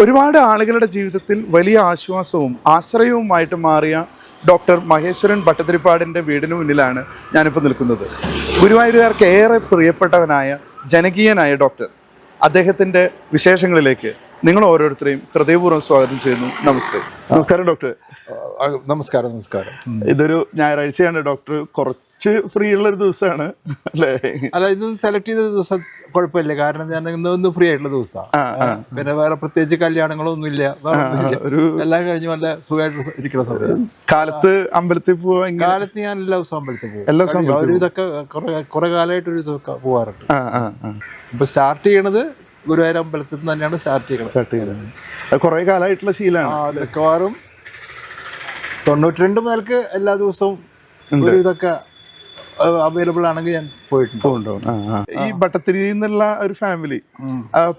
ഒരുപാട് ആളുകളുടെ ജീവിതത്തിൽ വലിയ ആശ്വാസവും ആശ്രയവുമായിട്ട് മാറിയ ഡോക്ടർ മഹേശ്വരൻ ഭട്ടതിരിപ്പാടിൻ്റെ വീടിന് മുന്നിലാണ് ഞാനിപ്പോൾ നിൽക്കുന്നത്. ഗുരുവായൂരുകാർക്ക് ഏറെ പ്രിയപ്പെട്ടവനായ ജനകീയനായ ഡോക്ടർ. അദ്ദേഹത്തിൻ്റെ വിശേഷങ്ങളിലേക്ക് നിങ്ങൾ ഓരോരുത്തരെയും ഹൃദയപൂർവ്വം സ്വാഗതം ചെയ്യുന്നു. നമസ്തേ. നമസ്കാരം ഡോക്ടർ. നമസ്കാരം. ഇതൊരു ഞായറാഴ്ചയാണ് ഡോക്ടർ, കുറച്ച് ഫ്രീ ഉള്ളൊരു ദിവസമാണ് അല്ലേ? അല്ല, ഇത് സെലക്ട് ചെയ്ത ദിവസം കുഴപ്പമില്ല, കാരണം ഞാൻ ഇന്ന് ഫ്രീ ആയിട്ടുള്ള ദിവസമാണ്. പിന്നെ വേറെ പ്രത്യേകിച്ച് കല്യാണങ്ങളൊന്നും ഇല്ല, ഒരു എല്ലാം കഴിഞ്ഞ് നല്ല സുഖമായിട്ട് ഇരിക്കുന്ന സമയം. കാലത്ത് അമ്പലത്തിൽ പോവാൻ കാലത്ത് ഞാൻ എല്ലാ ദിവസവും അമ്പലത്തിൽ പോകും. ഒരു ഇതൊക്കെ കുറെ കാലമായിട്ട് ഒരു ഇതൊക്കെ പോവാറുണ്ട്. ഇപ്പൊ സ്റ്റാർട്ട് ചെയ്യണത് ഗുരുവായൂർ അമ്പലത്തിൽ നിന്ന് തന്നെയാണ് സ്റ്റാർട്ട് ചെയ്യണത്. കുറെ കാലമായിട്ടുള്ള ശീലമാണ്. മിക്കവാറും 92 മുതൽക്ക് എല്ലാ ദിവസവും ഒരു ഇതൊക്കെ അവൈലബിൾ ആണെങ്കിൽ ഞാൻ പോയിട്ടുണ്ട്. ഈ ഭട്ടത്തിരി എന്നുള്ള ഒരു ഫാമിലി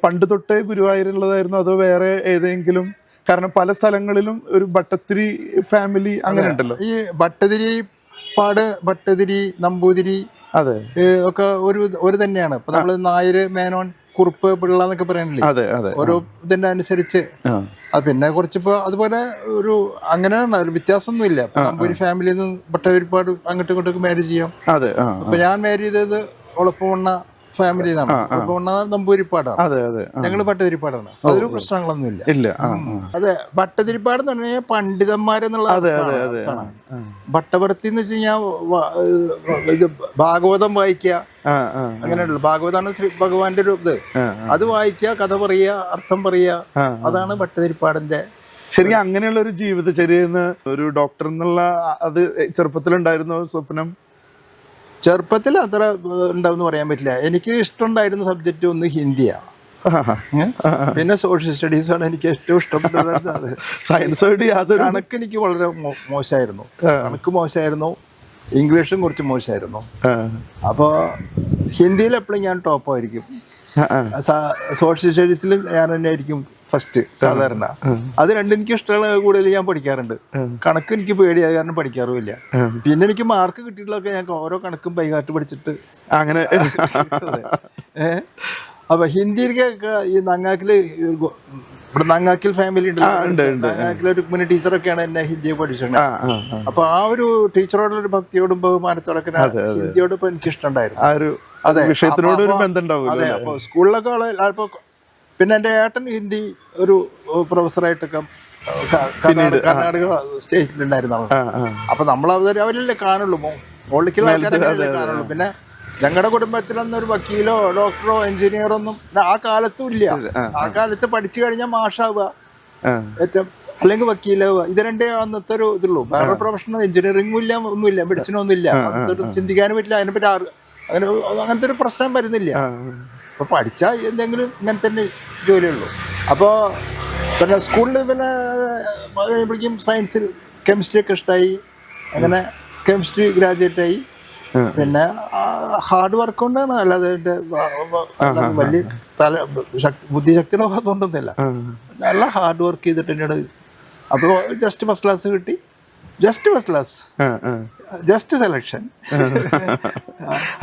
പണ്ട് തൊട്ടേ ഗുരുവായൂരുള്ളതായിരുന്നു അതോ വേറെ ഏതെങ്കിലും? കാരണം പല സ്ഥലങ്ങളിലും ഒരു ഭട്ടത്തിരി ഫാമിലി അങ്ങനെ ഉണ്ടല്ലോ. ഈ ഭട്ടതിരി നമ്പൂതിരി അതെ ഒക്കെ ഒരു തന്നെയാണ്. ഇപ്പൊ നമ്മള് നായര്, മേനോൻ, കുറുപ്പ്, പിള്ള എന്നൊക്കെ പറയണില്ലേ, ഓരോ ഇതിന്റെ അനുസരിച്ച്. പിന്നെ കുറച്ചിപ്പോ അതുപോലെ ഒരു അങ്ങനെ വ്യത്യാസമൊന്നും ഇല്ല. നമ്പൂരി ഫാമിലിയിൽ നിന്ന് ഭട്ടതിരിപ്പാട് അങ്ങോട്ടും ഇങ്ങോട്ടൊക്കെ മാരേജ് ചെയ്യാം. അപ്പൊ ഞാൻ മാരേജ് ചെയ്തത് ഒളപ്പമണ്ണ ഫാമിലി ഒളപ്പമണ്ണ നമ്പൂരിപ്പാടാണ്, ഞങ്ങള് ഭട്ടതിരിപ്പാടാണ്. അതൊരു പ്രശ്നങ്ങളൊന്നും ഇല്ല. അതെ, ഭട്ടതിരിപ്പാട് എന്ന് പറഞ്ഞാൽ പണ്ഡിതന്മാരെന്നുള്ള ഭട്ടവർത്തി എന്ന് വെച്ച് കഴിഞ്ഞാൽ ഇത് ഭാഗവതം വായിക്കുക, അങ്ങനെയുള്ളു. ഭാഗവതാണ് ശ്രീ ഭഗവാന്റെ ഒരു ഇത്. അത് വായിക്കുക, കഥ പറയുക, അർത്ഥം പറയുക, അതാണ് ഭട്ടതിരിപ്പാടിന്റെ. ശരിക്കും അങ്ങനെയുള്ള ഒരു ജീവിതചര്യ ഒരു ഡോക്ടർ എന്നുള്ള അത് ചെറുപ്പത്തിലുണ്ടായിരുന്ന സ്വപ്നം? ചെറുപ്പത്തിൽ അത്ര ഉണ്ടാവും പറയാൻ പറ്റില്ല. എനിക്ക് ഇഷ്ടമുണ്ടായിരുന്ന സബ്ജക്റ്റ് ഒന്ന് ഹിന്ദിയാണ്, പിന്നെ സോഷ്യൽ സ്റ്റഡീസ് ആണ് എനിക്ക് ഏറ്റവും ഇഷ്ടപ്പെട്ടത്. സയൻസ് കണക്ക് എനിക്ക് വളരെ മോശമായിരുന്നു. ഇംഗ്ലീഷും കുറച്ച് മോശമായിരുന്നു. അപ്പോൾ ഹിന്ദിയിൽ എപ്പോഴും ഞാൻ ടോപ്പായിരിക്കും. സോഷ്യൽ സ്റ്റഡീസിൽ ഞാൻ തന്നെ ആയിരിക്കും ഫസ്റ്റ് സാധാരണ. അത് രണ്ടും എനിക്ക് ഇഷ്ടമുള്ള കൂടുതൽ ഞാൻ പഠിക്കാറുണ്ട്. കണക്ക് എനിക്ക് പേടിയായ കാരണം പഠിക്കാറുമില്ല. പിന്നെ എനിക്ക് മാർക്ക് കിട്ടിയിട്ടുള്ളതൊക്കെ ഞാൻ ഓരോ കണക്കും ബൈഹാർട്ട് പഠിച്ചിട്ട് അങ്ങനെ. അപ്പൊ ഹിന്ദിയിലേക്കൊക്കെ ഈ നങ്ങാക്കില് ഇവിടെ നങ്ങാക്കിൽ ഫാമിലി ഉണ്ട്. നങ്ങാക്കിലെ രുക്മിണി ടീച്ചറൊക്കെയാണ് എന്നെ ഹിന്ദിയെ പഠിച്ചത്. അപ്പൊ ആ ഒരു ടീച്ചറോടുള്ള ഒരു ഭക്തിയോടും ബഹുമാനത്തോടൊക്കെ ഹിന്ദിയോട് ഇപ്പൊ എനിക്ക് ഇഷ്ടമുണ്ടായിരുന്നു. അതെ, അതെ. അപ്പൊ സ്കൂളിലൊക്കെ അല്പം. പിന്നെ എൻ്റെ ഏട്ടൻ ഹിന്ദി ഒരു പ്രൊഫസറായിട്ടൊക്കെ കർണാടക സ്റ്റേറ്റിലുണ്ടായിരുന്നു. അപ്പൊ നമ്മൾ അവരല്ലേ കാണുള്ളൂ, മോളിക്കുള്ള ആൾക്കാരല്ലേ കാണുള്ളൂ. പിന്നെ ഞങ്ങളുടെ കുടുംബത്തിലൊന്നും ഒരു വക്കീലോ ഡോക്ടറോ എഞ്ചിനീയറോ ഒന്നും ആ കാലത്തും ഇല്ല. ആ കാലത്ത് പഠിച്ചു കഴിഞ്ഞാൽ മാഷാവുക ഏറ്റവും, അല്ലെങ്കിൽ വക്കീലാവുക. ഇത് രണ്ടേ അന്നത്തെ ഒരു ഇതുള്ളൂ. വേറെ പ്രൊഫഷണൽ എഞ്ചിനീയറിംഗും ഇല്ല, ഒന്നുമില്ല, മെഡിസിനൊന്നും ഇല്ല. ചിന്തിക്കാനും പറ്റില്ല, അതിനെപ്പറ്റി അങ്ങനത്തെ ഒരു പ്രശ്നം വരുന്നില്ല. അപ്പോൾ പഠിച്ചാൽ എന്തെങ്കിലും ഇങ്ങനെ തന്നെ ജോലിയുള്ളൂ. അപ്പോൾ പിന്നെ സ്കൂളിൽ പിന്നെ കഴിയുമ്പോഴേക്കും സയൻസിൽ കെമിസ്ട്രി ഒക്കെ ഇഷ്ടമായി. അങ്ങനെ കെമിസ്ട്രി ഗ്രാജുവേറ്റായി. പിന്നെ ഹാർഡ് വർക്ക് കൊണ്ടാണ്, അല്ലാതെ വലിയ ബുദ്ധിശക്തിയുടെ ഭാഗത്തുകൊണ്ടൊന്നുമില്ല. നല്ല ഹാർഡ് വർക്ക് ചെയ്തിട്ട് തന്നെയാണ്. അപ്പോൾ ജസ്റ്റ് ഫസ്റ്റ് ക്ലാസ് കിട്ടി. Just selection.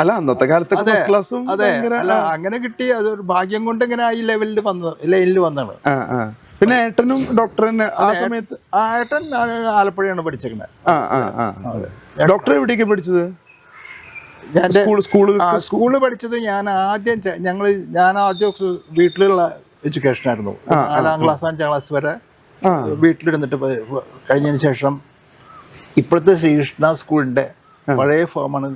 അല്ല, അന്നത്തെ കാലത്ത് അതെ, അല്ല അങ്ങനെ കിട്ടി. അതൊരു ഭാഗ്യം കൊണ്ട് ഇങ്ങനെ ഈ ലൈനിൽ വന്നതാണ്. പിന്നെ ഏട്ടനും ഡോക്ടർ തന്നെ ആ സമയത്ത്? ഏട്ടൻ ആലപ്പുഴയാണ് പഠിച്ചേക്കണത്. ഡോക്ടർ എവിടേക്ക് പഠിച്ചത്? സ്കൂള് പഠിച്ചത് ഞാൻ ആദ്യം വീട്ടിലുള്ള എഡ്യൂക്കേഷൻ ആയിരുന്നു. 4ാം ക്ലാസ് 5ാം ക്ലാസ് വരെ വീട്ടിലിരുന്നിട്ട് കഴിഞ്ഞതിന് ശേഷം ഇപ്പോഴത്തെ ശ്രീകൃഷ്ണ സ്കൂളിന്റെ പഴയ ഫോമാണ്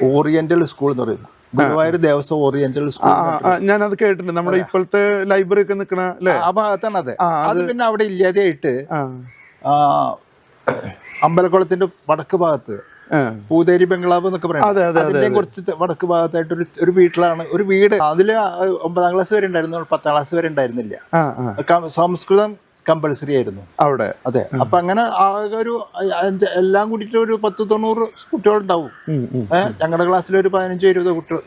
ഓറിയന്റൽ സ്കൂൾ എന്ന് പറയും. Guruvayur Devaswom oriental school. ഞാനത് കേട്ടിട്ടുണ്ട്. നമ്മുടെ ഇപ്പോഴത്തെ ലൈബ്രറി ഒക്കെ നിൽക്കണ ആ ഭാഗത്താണ്. അതെ, അത് പിന്നെ അവിടെ ഇല്ലാതെയായിട്ട് അമ്പലക്കുളത്തിന്റെ വടക്ക് ഭാഗത്ത് പൂതേരി ബംഗ്ലാവ് എന്നൊക്കെ പറയാം, അതിന്റെയും കുറച്ച് വടക്ക് ഭാഗത്തായിട്ട് ഒരു വീട്ടിലാണ് ഒരു വീട്. അതില് 9ാം ക്ലാസ് വരെ ഉണ്ടായിരുന്നു, 10ാം ക്ലാസ് വരെ ഉണ്ടായിരുന്നില്ല. സംസ്കൃതം കമ്പൽസറി ആയിരുന്നു അവിടെ. അതെ. അപ്പൊ അങ്ങനെ ഒരു എല്ലാം കൂടിയിട്ട് ഒരു 10-90 കുട്ടികളുണ്ടാവും. ഞങ്ങളുടെ ക്ലാസ്സിൽ ഒരു 15-20 കുട്ടികൾ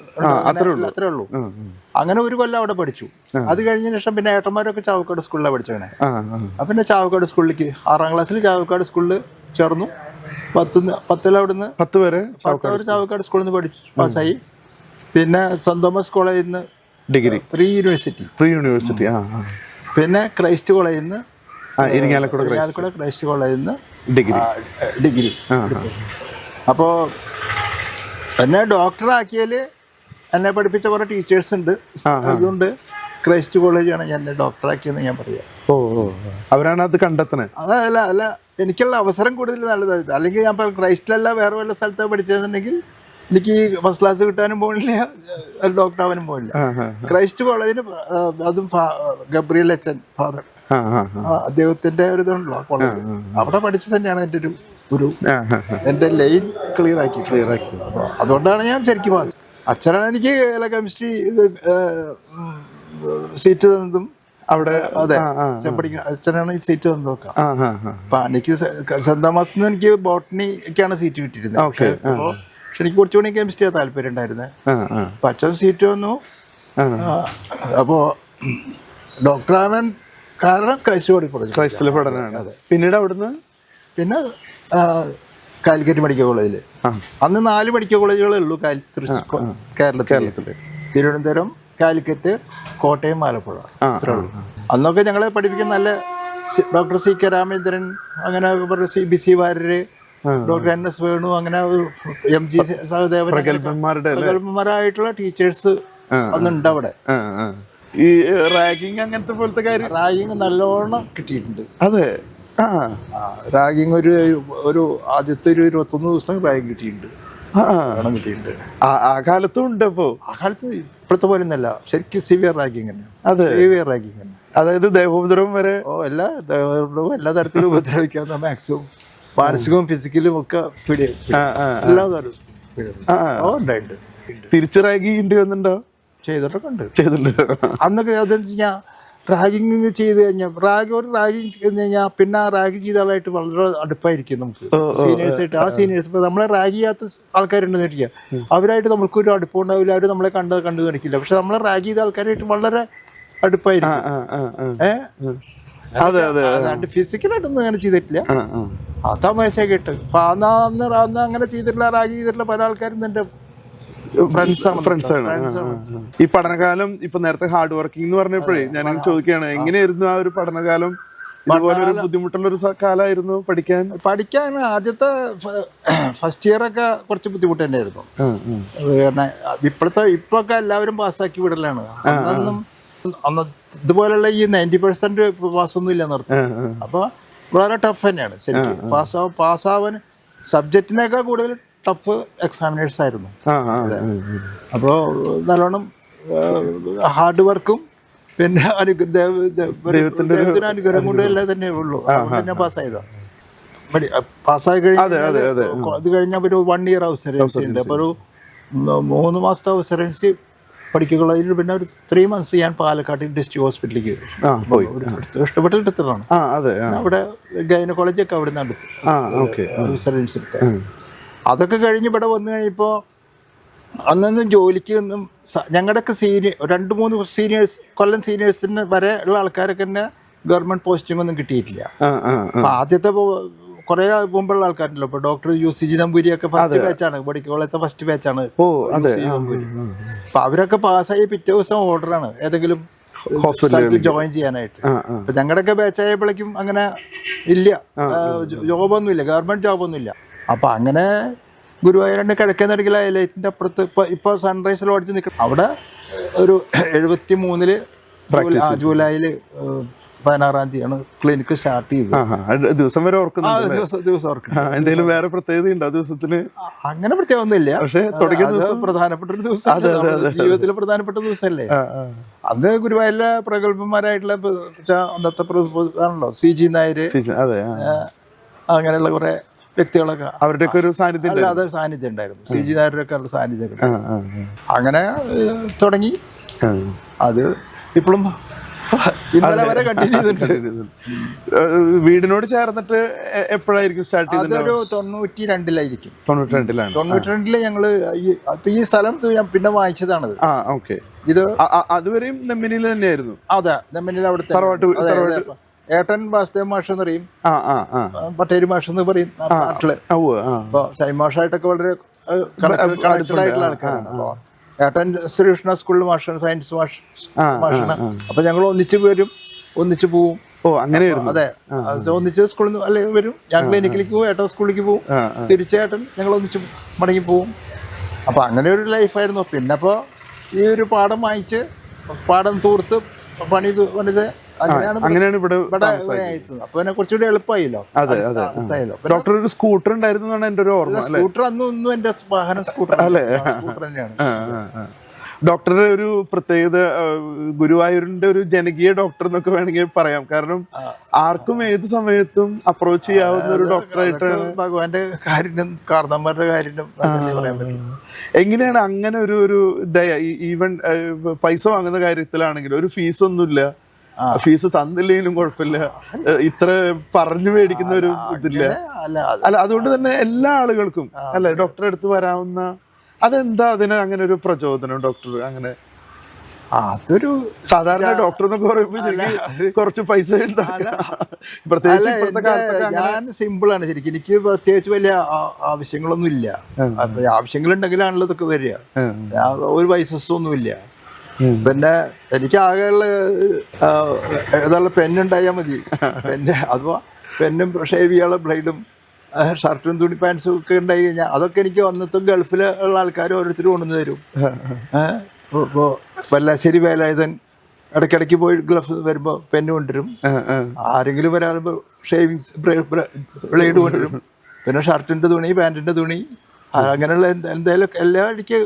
അത്രേ ഉള്ളൂ. അങ്ങനെ ഒരു കൊല്ലം അവിടെ പഠിച്ചു. അത് കഴിഞ്ഞ ശേഷം പിന്നെ ഏട്ടന്മാരൊക്കെ ചാവക്കാട് സ്കൂളിലാണ് പഠിച്ചത്. അപ്പൊ പിന്നെ ചാവക്കാട് സ്കൂളിലേക്ക് 6ാം ക്ലാസ്സിൽ ചാവക്കാട് സ്കൂളിൽ ചേർന്നു. 10 അവിടുന്ന് 10 വരെ ചാവക്കാട് സ്കൂളിൽ നിന്ന് പഠിച്ചു പാസ്സായി. പിന്നെ സെന്റ് തോമസ് കോളേജിൽ നിന്ന് ഡിഗ്രി, പ്രീ യൂണിവേഴ്സിറ്റി. പിന്നെ ക്രൈസ്റ്റ് കോളേജിൽ നിന്ന് ഇരിങ്ങാലക്കുട ക്രൈസ്റ്റ് കോളേജിൽ നിന്ന് ഡിഗ്രി എടുത്തു. അപ്പോൾ എന്നെ ഡോക്ടറാക്കിയാൽ എന്നെ പഠിപ്പിച്ച കുറേ ടീച്ചേഴ്സ് ഉണ്ട്. അതുകൊണ്ട് ക്രൈസ്റ്റ് കോളേജാണ് ഞാൻ എന്നെ ഡോക്ടറാക്കിയെന്ന് ഞാൻ പറയാം. അവരാണ് അത് കണ്ടെത്തണേ. അല്ല എനിക്കുള്ള അവസരം കൂടുതൽ നല്ലതായത്. അല്ലെങ്കിൽ ഞാൻ ക്രൈസ്റ്റിലല്ല വേറെ വല്ല സ്ഥലത്ത് പഠിച്ചതെന്നുണ്ടെങ്കിൽ എനിക്ക് ഫസ്റ്റ് ക്ലാസ് കിട്ടാനും പോകില്ല, ഡോക്ടർ ആവാനും പോകില്ല. ക്രൈസ്റ്റ് കോളേജിന് അതും ഗബ്രിയൽ അച്ഛൻ ഫാദർ അദ്ദേഹത്തിന്റെ ഒരു ഇതുണ്ടല്ലോ കോളേജ്, അവിടെ പഠിച്ചത് തന്നെയാണ് എൻ്റെ ലൈൻ ക്ലിയർ ആക്കി. അപ്പോൾ അതുകൊണ്ടാണ് ഞാൻ ശരിക്കും പാസ്. അച്ഛനാണ് എനിക്ക് കെമിസ്ട്രി ഇത് സീറ്റ് തന്നതും അവിടെ. അതെ, അച്ഛനാണ് ഈ സീറ്റ് തന്നത് നോക്കാം. അപ്പൊ എനിക്ക് സെന്റ് തോമസിൽ നിന്ന് എനിക്ക് ബോട്ടണിക്കാണ് സീറ്റ് കിട്ടിയിരുന്നത്. പക്ഷെ എനിക്ക് കുറച്ചുകൂടി കെമിസ്ട്രി താല്പര്യം ഉണ്ടായിരുന്നത്. അപ്പൊ അച്ഛൻ സീറ്റ് വന്നു. അപ്പോ ഡോക്ടറാവാൻ കാരണം ക്രൈസ്റ്റിൽ പഠനമാണ്. പിന്നീട് അവിടുന്ന് പിന്നെ കാലിക്കറ്റ് മെഡിക്കൽ കോളേജിൽ. അന്ന് 4 മെഡിക്കൽ കോളേജുകളേ ഉള്ളൂ കേരളത്തിൽ. തിരുവനന്തപുരം, കാലിക്കറ്റ്, കോട്ടയം, ആലപ്പുഴ. അന്നൊക്കെ ഞങ്ങളെ പഠിപ്പിക്കുന്ന നല്ല ഡോക്ടർ സി കെ രാമേന്ദ്രൻ, അങ്ങനെ CBC Warrier, doctor NS Venu, അങ്ങനെ MG സഹദേവൻ, പ്രഗത്ഭന്മാരായിട്ടുള്ള ടീച്ചേഴ്സ് അന്നുണ്ട് അവിടെ. ഈ റാഗിങ് അങ്ങനത്തെ പോലത്തെ കാര്യം, റാഗിങ് നല്ലോണം കിട്ടിയിട്ടുണ്ട്. അതെ, റാഗിങ് ഒരു ആദ്യത്തെ 21 ദിവസം റാഗിങ് കിട്ടിയിട്ടുണ്ട്. കിട്ടിയിട്ടുണ്ട്. ആ കാലത്തും ഉണ്ട്. അപ്പോ ആ കാലത്ത് ഇപ്പോഴത്തെ പോലെ ഒന്നല്ല, ശരിക്കും സിവിയർ റാഗിങ് തന്നെ. അതെ, സിവിയർ റാഗിങ് തന്നെ. അതായത് ദേഹോപദ്രവം വരെ. എല്ലാ ദേഹോപദ്രവവും എല്ലാ തരത്തിലും ഉപദ്രവിക്കാവുന്ന മാക്സിമം മാനസികവും ഫിസിക്കലും ഒക്കെ എല്ലാ തരം ഉണ്ടായിട്ടുണ്ട്. തിരിച്ച് റാഗിങ് വന്നിട്ടുണ്ടോ? ചെയ്തിട്ടൊക്കെ ഉണ്ട്. ചെയ്തിട്ടുണ്ട്. അന്നൊക്കെ അതെന്ന് വെച്ച് കഴിഞ്ഞാൽ റാഗിങ് ചെയ്ത് കഴിഞ്ഞാൽ റാഗിങ് ചെയ്ത് കഴിഞ്ഞാൽ പിന്നെ ആ റാഗി ചെയ്ത ആളായിട്ട് വളരെ അടുപ്പായിരിക്കും നമുക്ക് സീനിയേഴ്സായിട്ട്. ആ സീനിയേഴ്സ് ഇപ്പോൾ നമ്മളെ റാഗി ചെയ്യാത്ത ആൾക്കാരുണ്ടെന്ന് വെച്ചാൽ അവരായിട്ട് നമുക്കൊരു അടുപ്പുണ്ടാവില്ല, അവർ നമ്മളെ കണ്ടു കാണിക്കില്ല. പക്ഷെ നമ്മളെ റാഗി ചെയ്ത ആൾക്കാരായിട്ട് വളരെ അടുപ്പായിരിക്കും. അതാണ്ട് ഫിസിക്കലായിട്ടൊന്നും അങ്ങനെ ചെയ്തിട്ടില്ല, ആ തമാശ കേട്ട്. അപ്പൊ അന്ന് അങ്ങനെ ചെയ്തിട്ടില്ല, റാഗി ചെയ്തിട്ടുള്ള പല ആൾക്കാരും എൻ്റെ ഫ്രണ്ട്സാണ്. ഈ പഠനകാലം ഇപ്പൊ നേരത്തെ ഹാർഡ് വർക്കിംഗ് എന്ന് പറഞ്ഞപ്പോഴേ ഞാൻ ചോദിക്കുകയാണ്, എങ്ങനെയായിരുന്നു ആ ഒരു പഠനകാലം? ഇതുപോലെ ഒരു ബുദ്ധിമുട്ടുള്ള ഒരു കാലമായിരുന്നു പഠിക്കാൻ? ആദ്യത്തെ ഫസ്റ്റ് ഇയർ ഒക്കെ കുറച്ച് ബുദ്ധിമുട്ട് തന്നെയായിരുന്നു. ഇപ്പൊക്കെ എല്ലാവരും പാസ്സാക്കി വിടലാണ്. അന്ന് ഇതുപോലുള്ള ഈ 90% പാസ്സൊന്നും ഇല്ല നിർത്തും. അപ്പൊ വളരെ ടഫ് തന്നെയാണ് ശരിക്കും പാസ്സാവാൻ. സബ്ജക്റ്റിനേക്കാൾ കൂടുതൽ ടഫ് എക്സാമിനേഴ്സ് ആയിരുന്നു. അപ്പോൾ നല്ലോണം ഹാർഡ് വർക്കും പിന്നെ ദൈവത്തിന്റെ അനുഗ്രഹം കൊണ്ട് എല്ലാം തന്നെ ഉള്ളൂ. അതുകൊണ്ട് തന്നെ പാസ്സായതാണ്. പാസ്സായി കഴിഞ്ഞാൽ ഇത് കഴിഞ്ഞാൽ ഒരു 1 ഇയർ അവസരൻസി ഉണ്ട്. അപ്പോൾ ഒരു 3 മാസത്തെ അവസരൻസി പഠിക്കുക. പിന്നെ ഒരു 3 മന്ത്സ് ഞാൻ പാലക്കാട് ഡിസ്ട്രിക്ട് ഹോസ്പിറ്റലിലേക്ക് ഇഷ്ടപ്പെട്ടെടുത്തതാണ്. അവിടെ ഗൈനക്കോളജിയൊക്കെ അവിടെ നിന്ന് അടുത്ത് അവസരൻസി എടുത്ത. അതൊക്കെ കഴിഞ്ഞ് ഇവിടെ വന്നു കഴിഞ്ഞപ്പോൾ അന്നൊന്നും ജോലിക്ക് ഒന്നും ഞങ്ങളുടെയൊക്കെ 2-3 സീനിയേഴ്സ് കൊല്ലം സീനിയേഴ്സിന് വരെ ഉള്ള ആൾക്കാരൊക്കെ തന്നെ ഗവൺമെന്റ് പോസ്റ്റിംഗ് ഒന്നും കിട്ടിയിട്ടില്ല. അപ്പൊ ആദ്യത്തെ കുറെ മുമ്പുള്ള ആൾക്കാരുണ്ടല്ലോ, ഇപ്പൊ ഡോക്ടർ UC നമ്പൂരിയൊക്കെ ഫസ്റ്റ് ബാച്ചാണ്, മെഡിക്കൽ കോളേജത്തെ ഫസ്റ്റ് ബാച്ചാണ് നമ്പൂരി. അപ്പൊ അവരൊക്കെ പാസ്സായി പിറ്റേ ദിവസം ഓർഡറാണ് ഏതെങ്കിലും ഹോസ്പിറ്റലിൽ ജോയിൻ ചെയ്യാനായിട്ട്. അപ്പൊ ഞങ്ങളുടെയൊക്കെ ബാച്ചായപ്പോഴേക്കും അങ്ങനെ ഇല്ല, ജോബൊന്നുമില്ല, ഗവൺമെന്റ് ജോബൊന്നുമില്ല. അപ്പൊ അങ്ങനെ ഗുരുവായൂരണ്ട് കിഴക്കേ നടക്കില്ല ലൈറ്റിന്റെ അപ്പുറത്ത് ഇപ്പൊ സൺറൈസ് ലോഡ്ജ് നിൽക്കണം. അവിടെ ഒരു 73 ജൂലൈയിൽ 16-ാം തീയതിയാണ് ക്ലിനിക്ക് സ്റ്റാർട്ട് ചെയ്തത്. ദിവസം വരെ ദിവസം ഓർക്കണം. എന്തെങ്കിലും വേറെ പ്രത്യേകത ഉണ്ടോ ദിവസത്തിന്? അങ്ങനെ പ്രത്യേകം ഒന്നുമില്ല, പക്ഷെ പ്രധാനപ്പെട്ട ഒരു ദിവസം, ജീവിതത്തിലെ പ്രധാനപ്പെട്ട ദിവസമല്ലേ. അന്ന് ഗുരുവായൂരിലെ പ്രഗത്ഭന്മാരായിട്ടുള്ള അന്നത്തെ ആണല്ലോ CG നായര്, അങ്ങനെയുള്ള കുറെ വ്യക്തികളൊക്കെ അവരുടെയൊക്കെ ഒരു സാന്നിധ്യം, അല്ലാതെ സാന്നിധ്യം ഉണ്ടായിരുന്നു. CG നായരുടെ ഉള്ള സാന്നിധ്യം അങ്ങനെ തുടങ്ങി. അത് ഇപ്പോഴും ഇന്നലെ വരെ കണ്ടിന്യൂ ചെയ്തിട്ടുണ്ട്. വീടിനോട് ചേർന്നിട്ട് എപ്പോഴായിരിക്കും സ്റ്റാർട്ട് ചെയ്തത്? അതൊരു 92-ലായിരിക്കും. 92-ലാണ് ഞങ്ങള് ഈ സ്ഥലം പിന്നെ വാങ്ങിച്ചതാണത്. ഇത് അതുവരെയും നെമ്മിനിയിൽ തന്നെയായിരുന്നു. അതെ, നെമ്മിനിൽ അവിടുത്തെ ഏട്ടൻ വാസുദേവ മാഷ് എന്ന് പറയും, പട്ടേരി മാഷ് എന്ന് പറയും നാട്ടില്. അപ്പൊ സൈമാഷായിട്ടൊക്കെ വളരെ കണക്റ്റഡ് ആയിട്ടുള്ള ആൾക്കാരാണ്. അപ്പൊ ഏട്ടൻ ശ്രീകൃഷ്ണ സ്കൂളിൽ മാഷാണ്, സയൻസ് മാഷാണ്. അപ്പൊ ഞങ്ങൾ ഒന്നിച്ചു വരും, ഒന്നിച്ച് പോവും. ഓ അങ്ങനെയായിരുന്നു. അതെ, ഒന്നിച്ച് സ്കൂളിൽ നിന്ന് അല്ലെ വരും, ഞാൻ ക്ലിനിക്കിലേക്ക് പോകും, ഏട്ടൻ സ്കൂളിലേക്ക് പോകും, തിരിച്ചേട്ടൻ ഞങ്ങൾ ഒന്നിച്ച് മടങ്ങി പോവും. അപ്പൊ അങ്ങനെ ഒരു ലൈഫായിരുന്നു. പിന്നെ അപ്പോൾ ഈ ഒരു പാടം വാങ്ങിച്ച് പാടം തൂർത്ത് പണിത് അങ്ങനെയാണ് ഇവിടെ അപ്പൊ അതിനെ കുറച്ചുകൂടി എളുപ്പമായില്ലോ. ഡോക്ടർ ഒരു സ്കൂട്ടർ ഉണ്ടായിരുന്നു എന്നാണ് എന്റെ ഒരു ഓർമ്മ. സ്കൂട്ടർ അന്നും എന്റെ വാഹനം സ്കൂട്ടർ തന്നെയാണ്. ഡോക്ടറുടെ ഒരു പ്രത്യേകത ഗുരുവായൂരിന്റെ ഒരു ജനകീയ ഡോക്ടർ എന്നൊക്കെ വേണമെങ്കിൽ പറയാം. കാരണം ആർക്കും ഏത് സമയത്തും അപ്രോച്ച് ചെയ്യാവുന്ന ഒരു ഡോക്ടറായിട്ടാണ്. ഭഗവാന്റെ കാര്യം, കാരണന്മാരുടെ കാര്യം പറയാൻ പറ്റും. എങ്ങനെയാണ് അങ്ങനെ ഒരു ഈവൻ പൈസ വാങ്ങുന്ന കാര്യത്തിലാണെങ്കിലും ഒരു ഫീസ് ഒന്നുമില്ല, ഫീസ് തന്നില്ലെങ്കിലും കുഴപ്പമില്ല, ഇത്ര പറഞ്ഞു മേടിക്കുന്ന ഒരു ഇതില്ല അല്ല. അതുകൊണ്ട് തന്നെ എല്ലാ ആളുകൾക്കും അല്ലെ ഡോക്ടറെ അടുത്ത് വരാവുന്ന, അതെന്താ അതിന് അങ്ങനെ ഒരു പ്രചോദനം ഡോക്ടർ? അങ്ങനെ അതൊരു സാധാരണ ഡോക്ടർ എന്നൊക്കെ പറയുമ്പോൾ കുറച്ച് പൈസ ഞാൻ സിമ്പിളാണ് ശരിക്കും. എനിക്ക് പ്രത്യേകിച്ച് വലിയ ആവശ്യങ്ങളൊന്നും ഇല്ല. ആവശ്യങ്ങളുണ്ടെങ്കിലാണല്ലോ ഇതൊക്കെ വരിക. ഒരു പൈസൊന്നുമില്ല. പിന്നെ എനിക്ക് ആകെയുള്ള ഏതാണ്ട് പെന്നുണ്ടായാൽ മതി. പെന്ന് അഥവാ പെന്നും ഷേവ് ചെയ്യാനുള്ള ബ്ലേഡും ഷർട്ടും തുണി പാൻസും ഒക്കെ ഉണ്ടായി കഴിഞ്ഞാൽ അതൊക്കെ എനിക്ക് അന്നത്തെ ഗൾഫിലുള്ള ആൾക്കാർ ഓരോരുത്തർ കൊണ്ടുവന്ന് തരും. ഇപ്പോൾ വല്ലാശ്ശേരി വേലായുധൻ ഇടയ്ക്കിടയ്ക്ക് പോയി ഗൾഫ് വരുമ്പോൾ പെന്ന് കൊണ്ടുവരും. ആരെങ്കിലും ഒരാളുമ്പോൾ ഷേവിങ്സ് ബ്ലേഡ് കൊണ്ടുവരും. പിന്നെ ഷർട്ടിൻ്റെ തുണി, പാൻറ്റിൻ്റെ തുണി, അങ്ങനെയുള്ള എന്തായാലും എല്ലാ ഇടയ്ക്ക്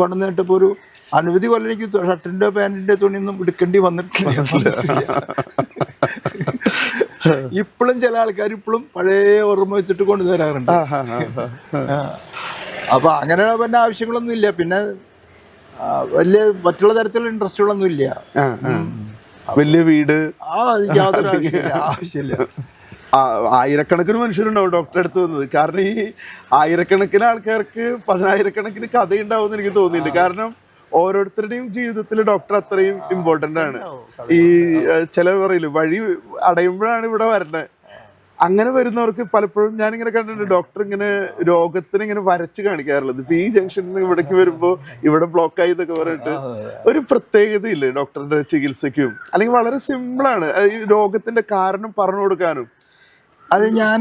കൊണ്ടുവന്നിട്ടപ്പോൾ ഒരു അനവധി കൊല്ലം എനിക്ക് ഷർട്ടിൻ്റെ പാൻറ്റിൻ്റെ തുണിയൊന്നും എടുക്കേണ്ടി വന്നിട്ടില്ല. ഇപ്പോഴും ചില ആൾക്കാർ ഇപ്പോഴും പഴയ ഓർമ്മ വെച്ചിട്ട് കൊണ്ടുവരാറുണ്ട്. അപ്പൊ അങ്ങനെ പിന്നെ ആവശ്യങ്ങളൊന്നും ഇല്ല. പിന്നെ വലിയ മറ്റുള്ള തരത്തിലുള്ള ഇൻട്രസ്റ്റുകളൊന്നും ഇല്ല. വലിയ വീട് യാതൊരു ആവശ്യമില്ല. ആയിരക്കണക്കിന് മനുഷ്യരുണ്ടാവും ഡോക്ടറെ അടുത്ത് വന്നത്. കാരണം ഈ ആയിരക്കണക്കിന് ആൾക്കാർക്ക് 10,000-കണക്കിന് കഥയുണ്ടാവും എനിക്ക് തോന്നിയിട്ടുണ്ട്. കാരണം ഓരോരുത്തരുടെയും ജീവിതത്തിൽ ഡോക്ടർ അത്രയും ഇമ്പോർട്ടൻ്റ് ആണ്. ഈ ചില പറയില്ല വഴി അടയുമ്പോഴാണ് ഇവിടെ വരണത്. അങ്ങനെ വരുന്നവർക്ക് പലപ്പോഴും ഞാനിങ്ങനെ കണ്ടിട്ടുണ്ട് ഡോക്ടർ ഇങ്ങനെ രോഗത്തിന് ഇങ്ങനെ വരച്ച് കാണിക്കാറുള്ളത്. ഈ ജംഗ്ഷനിൽ നിന്ന് ഇവിടേക്ക് വരുമ്പോൾ ഇവിടെ ബ്ലോക്കായി എന്നൊക്കെ പറഞ്ഞിട്ട് ഒരു പ്രത്യേകതയില്ലേ ഡോക്ടറുടെ ചികിത്സയ്ക്കും? അല്ലെങ്കിൽ വളരെ സിമ്പിളാണ് ഈ രോഗത്തിന്റെ കാരണം പറഞ്ഞു കൊടുക്കാനും. അത് ഞാൻ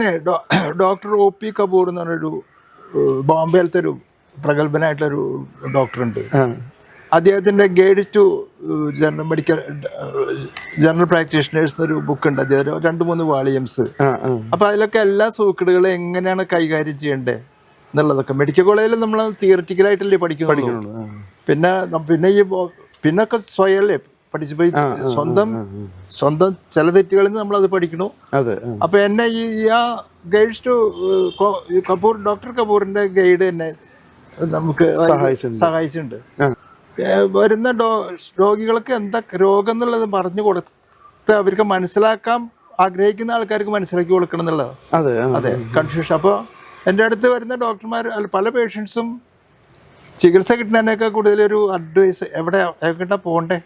ഡോക്ടർ OP കപൂർ എന്ന് പറഞ്ഞൊരു ബോംബെയിലത്തെ ഒരു പ്രഗത്ഭനായിട്ടുള്ളൊരു ഡോക്ടറുണ്ട്. അദ്ദേഹത്തിൻ്റെ ഗൈഡ് ടു ജനറൽ പ്രാക്ടീഷണേഴ്സ് എന്നൊരു ബുക്കുണ്ട്. അദ്ദേഹം 2-3 വാളിയംസ്. അപ്പം അതിലൊക്കെ എല്ലാ സൂക്കേടുകളും എങ്ങനെയാണ് കൈകാര്യം ചെയ്യേണ്ടത് എന്നുള്ളതൊക്കെ മെഡിക്കൽ കോളേജിൽ നമ്മൾ തിയറിറ്റിക്കലായിട്ടല്ലേ പഠിക്കുന്നത്. പിന്നെ പിന്നൊക്കെ സ്വയല്ലേ പഠിച്ചു പോയി സ്വന്തം ചില തെറ്റുകളിൽ നിന്ന് നമ്മളത് പഠിക്കണു. അപ്പം എന്നെ ആ ഗൈഡ്സ് ടു കപൂർ, ഡോക്ടർ കപൂറിൻ്റെ ഗൈഡ് എന്നെ നമുക്ക് സഹായിച്ചിട്ടുണ്ട്. വരുന്ന രോഗികൾക്ക് എന്താ രോഗം എന്നുള്ളത് പറഞ്ഞു കൊടുത്ത് അവർക്ക് മനസ്സിലാക്കാൻ ആഗ്രഹിക്കുന്ന ആൾക്കാർക്ക് മനസ്സിലാക്കി കൊടുക്കണം എന്നുള്ളത്. അതെ, കൺഫ്യൂഷൻ. അപ്പോൾ എൻ്റെ അടുത്ത് വരുന്ന ഡോക്ടർമാർ പല പേഷ്യൻസും ചികിത്സ കിട്ടുന്നതിനൊക്കെ കൂടുതലൊരു അഡ്വൈസ്, എവിടെ പോകണ്ടേ,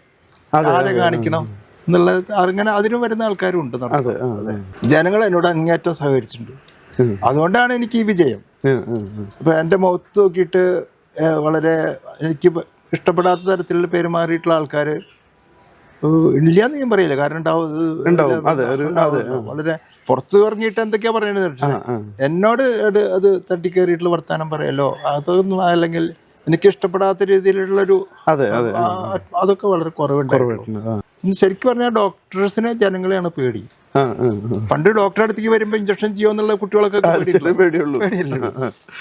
ആരെ കാണിക്കണം എന്നുള്ളത് അങ്ങനെ അതിനും വരുന്ന ആൾക്കാരും ഉണ്ട്. അതെ, ജനങ്ങൾ എന്നോട് അങ്ങേയറ്റം സഹകരിച്ചിട്ടുണ്ട്. അതുകൊണ്ടാണ് എനിക്ക് ഈ വിജയം. ഇപ്പം എൻ്റെ മുഖത്ത് നോക്കിയിട്ട് വളരെ എനിക്ക് ഇഷ്ടപ്പെടാത്ത തരത്തിലുള്ള പെരുമാറിയിട്ടുള്ള ആൾക്കാർ ഇല്ലാന്ന് ഞാൻ പറയില്ല. കാരണം വളരെ പുറത്ത് ഇറങ്ങിയിട്ട് എന്തൊക്കെയാ പറയണത്, എന്നോട് അത് തട്ടിക്കേറിയിട്ടുള്ള വർത്താനം പറയല്ലോ, അതൊന്നും അല്ലെങ്കിൽ എനിക്ക് ഇഷ്ടപ്പെടാത്ത രീതിയിലുള്ളൊരു അതൊക്കെ വളരെ കുറവുണ്ടായിരുന്നു. ശരിക്കും പറഞ്ഞാൽ ഡോക്ടേഴ്സിനെ ജനങ്ങളെയാണ് പേടി. പണ്ട് ഡോക്ടറെ അടുത്തേക്ക് വരുമ്പോൾ ഇഞ്ചക്ഷൻ ചെയ്യുമെന്നുള്ള കുട്ടികളൊക്കെ പേടിയുള്ളൂ.